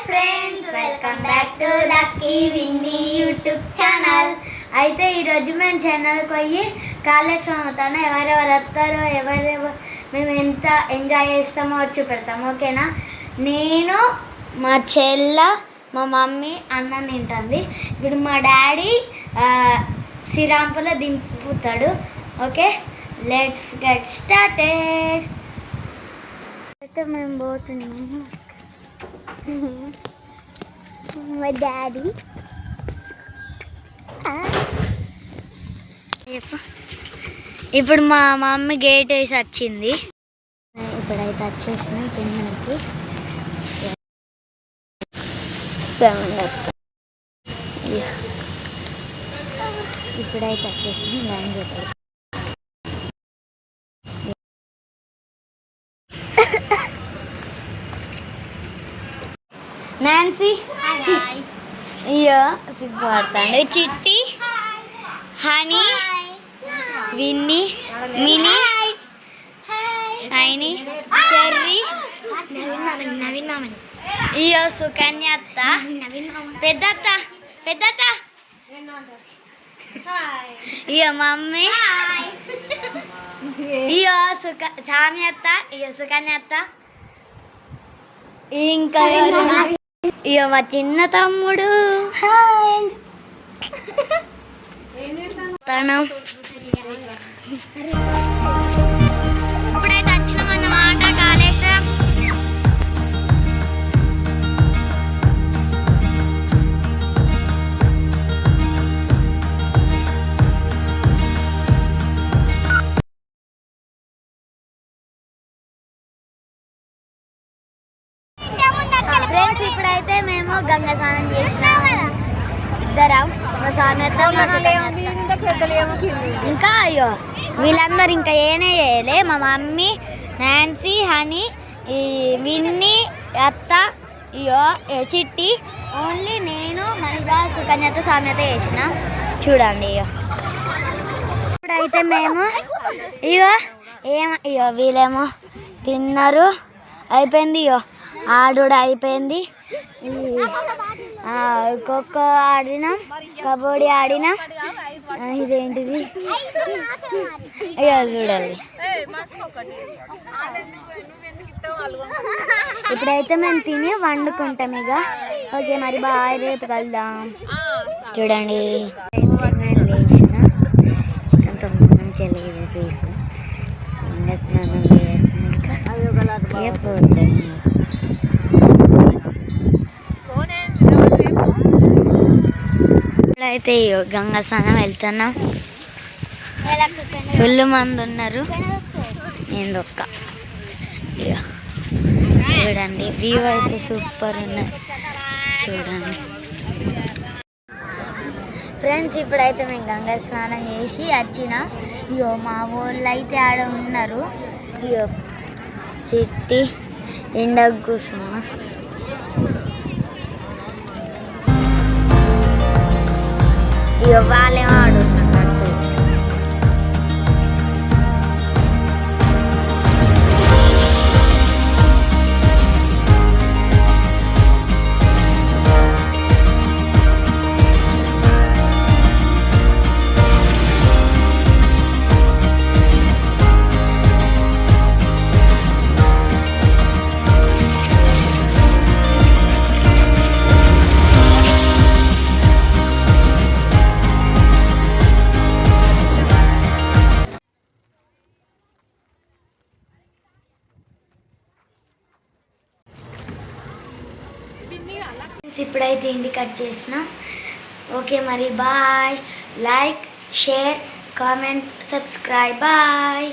Friends, welcome back to Lucky Winnie YouTube channel. అయితే ఈరోజు మేము ఛానల్కి పోయి కాళేశ్వరం అవుతాను. ఎవరెవరు వస్తారో మేము ఎంత ఎంజాయ్ చేస్తామో చూపెడతాము, ఓకేనా? నేను, మా చెల్ల, మా మమ్మీ అన్నం తింటుంది. ఇప్పుడు మా డాడీ శ్రీరాంపులో దింపుతాడు. Okay, let's get started. అయితే మేము పోతున్నాము. మా డాడీ ఇప్పుడు మా మమ్మీ గేట్ వేసి వచ్చింది. ఇప్పుడైతే వచ్చేసిన చిన్నకి 7 ఇప్పుడైతే వచ్చేసిన ల్యాండ్ చెప్పాడు. నాన్సీ అయ్యో సిగ్గుపడతాండి. Chitti, Honey, Winnie, Mini, Shiny, Cherry, అయ్యో సుకన్య అత్త, పెద్దత్త అయ్యో మమ్మీ, అయ్యో సామి అత్త, అయ్యో సుకన్య అత్త, ఇంకా ఇక మా చిన్న తమ్ముడు తను. ఇప్పుడైతే వచ్చినామన్నమాట కాళేశ్వరం. ఫ్రెండ్స్, ఇప్పుడైతే మేము గంగా స్నానం చేసినాం ఇద్దరం. ఇంకా అయ్యో వీళ్ళందరూ ఇంకా ఏనే చేయలే. మా మమ్మీ, నాన్సీ, హనీ, విన్నీ అత్త, అయ్యో చిట్టి, ఓన్లీ నేను, మనిగా, సుకన్యత, సామ్యత చేసిన. చూడండి అయ్యో. ఇప్పుడైతే మేము ఇయ్యో వీళ్ళేమో తిన్నారు, అయిపోయింది. ఇయ్యో ఆడు అయిపోయింది. ఖోఖో ఆడినాం, కబడ్డీ ఆడినాం. ఇదేంటిది అయ్యో చూడాలి. ఇప్పుడైతే మేము తిని వండుకుంటాం ఇక. ఓకే మరి బాయ్, రేపు కలుద్దాం. చూడండి లేచిన అంత మంచిగా లేదు ఫేస్. ఇంకా స్నానం చేయొచ్చు. ఇంకా పోతాం. అయితే గంగా స్నానం వెళ్తున్నాం. ఫుల్ మంది ఉన్నారు. నేను ఒక్క చూడండి, వ్యూ అయితే సూపర్ ఉన్నది. చూడండి ఫ్రెండ్స్, ఇప్పుడైతే మేము గంగా స్నానం చేసి వచ్చిన. ఇయో మా వాళ్ళు అయితే ఆడ ఉన్నారు. ఇయో చిట్టి ఎండకు కూర్చున్నా. ఇక వాళ్ళేమో ఆడుతున్నారు. ఇప్పుడైతే ఇంటికి కట్ చేసిన. ఓకే మరి bye. Like, share, comment, subscribe. Bye.